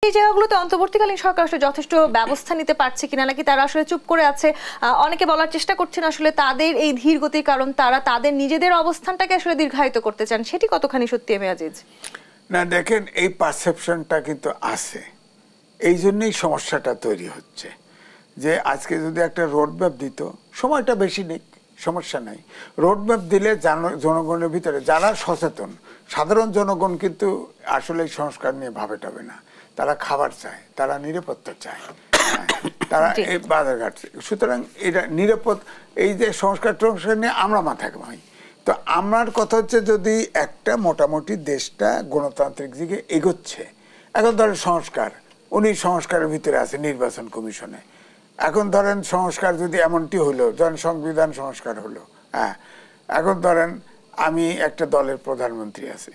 সেই জায়গাগুলোতে অন্তর্বর্তীকালীন সরকার আসলে যথেষ্ট ব্যবস্থা নিতে পারছে কিনা, নাকি তারা আসলে চুপ করে আছে? অনেকে বলার চেষ্টা করছেন আসলে তাদের এই ধীর গতির কারণ তারা তাদের নিজেদের অবস্থানটাকে আসলে দীর্ঘায়িত করতে চান। সেটি কতখানি সত্যি এম এ আজিজ? না, দেখেন, এই পারসেপশনটা কিন্তু আছে, এই জন্যই সমস্যাটা তৈরি হচ্ছে। যে আজকে যদি একটা রোডম্যাপ দিত, সময়টা বেশি নেই, সমস্যা নাই, রোডম্যাপ দিলে জনগণের ভিতরে যারা সচেতন, সাধারণ জনগণ কিন্তু আসলে সংস্কার নিয়ে ভাবে টাবে না। তারা খাবার চায়, তারা নিরাপত্তা চায়, তারা এই বাজার ঘাট। সুতরাং এটা নিরাপদ, এই যে সংস্কার নিয়ে আমরা মাথা ঘামাই। তো আমার কথা হচ্ছে, যদি একটা মোটামুটি দেশটা গণতান্ত্রিক দিকে এগোচ্ছে, এখন ধরেন সংস্কার, উনি সংস্কারের ভিতরে আছে নির্বাচন কমিশনে, এখন ধরেন সংস্কার যদি এমনটি হলো, ধরেন সংবিধান সংস্কার হলো, হ্যাঁ, এখন ধরেন আমি একটা দলের প্রধানমন্ত্রী আছি,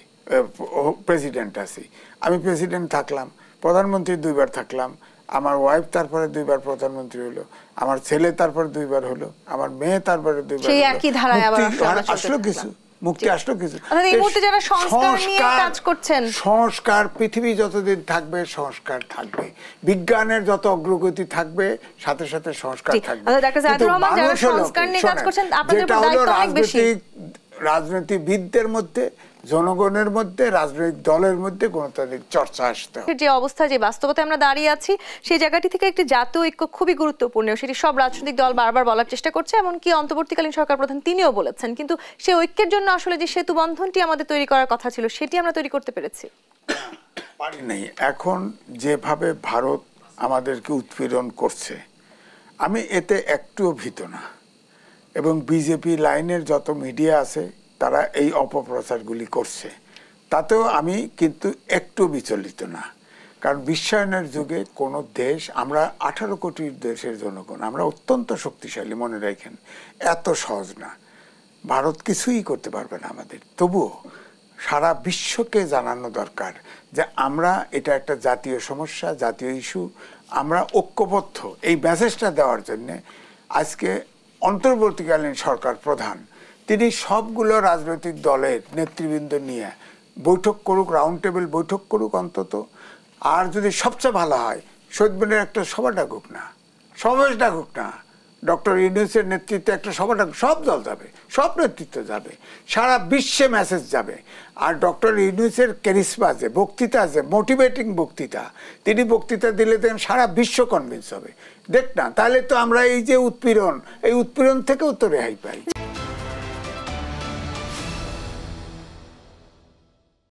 প্রেসিডেন্ট আছি, আমি প্রেসিডেন্ট থাকলাম, প্রধানমন্ত্রী 2 বার থাকলাম, আমার ওয়াইফ তারপরে 2 বার প্রধানমন্ত্রী হলো, আমার ছেলে তারপরে 2 বার হলো, আমার মেয়ে তারপরে 2 বার আসলো, কিছু মুক্তি আসলো, কিছু সংস্কার পৃথিবী যতদিন থাকবে সংস্কার থাকবে, বিজ্ঞানের যত অগ্রগতি থাকবে সাথে সাথে সংস্কার থাকবে। যেটা হলো রাজনীতিবিদদের মধ্যে, জনগণের মধ্যে, রাজনৈতিক দলের মধ্যে গণতান্ত্রিক চর্চা আসতে হবে। যে অবস্থা, যে বাস্তবতায় আমরা দাঁড়িয়ে আছি, সেই জায়গাটি থেকে একটি জাতীয় ঐক্য খুবই গুরুত্বপূর্ণ। সেটি সব রাজনৈতিক দল বারবার বলার চেষ্টা করছে, এমনকি অন্তর্বর্তীকালীন সরকার প্রধান তিনিও বলেছেন। কিন্তু সেই ঐক্যের জন্য আসলে যে সেতু বন্ধনটি আমাদের তৈরি করার কথা ছিল, সেটি আমরা তৈরি করতে পেরেছি পারি নাই। এখন যেভাবে ভারত আমাদেরকে উৎপীড়ন করছে, আমি এতে একটুও ভীত না, এবং বিজেপি লাইনের যত মিডিয়া আছে তারা এই অপপ্রচারগুলি করছে, তাতেও আমি কিন্তু একটু বিচলিত না। কারণ বিশ্বায়নের যুগে কোনো দেশ, আমরা 18 কোটি দেশের জনগণ, আমরা অত্যন্ত শক্তিশালী, মনে রাখেন, এত সহজ না, ভারত কিছুই করতে পারবে না আমাদের। তবুও সারা বিশ্বকে জানানো দরকার যে আমরা, এটা একটা জাতীয় সমস্যা, জাতীয় ইস্যু, আমরা ঐক্যবদ্ধ। এই মেসেজটা দেওয়ার জন্যে আজকে অন্তর্বর্তীকালীন সরকার প্রধান তিনি সবগুলো রাজনৈতিক দলের নেতৃবৃন্দ নিয়ে বৈঠক করুক, রাউন্ড টেবিল বৈঠক করুক অন্তত। আর যদি সবচেয়ে ভালো হয়, শহীদ মিনারে একটা সভা ডাকুক না, সমাবেশ ডাকুক না, ডক্টর ইউনূসের নেতৃত্বে একটা সভা ডাকুক, সব দল যাবে, সব নেতৃত্ব যাবে, সারা বিশ্বে মেসেজ যাবে। আর ডক্টর ইউনূসের ক্যারিসমা যে বক্তৃতা আছে, মোটিভেটিং বক্তৃতা, তিনি বক্তৃতা দিলে দেখেন সারা বিশ্ব কনভিন্স হবে। দেখ না, তাহলে তো আমরা এই যে উৎপীড়ন, এই উৎপীড়ন থেকেও তো রেহাই পাই।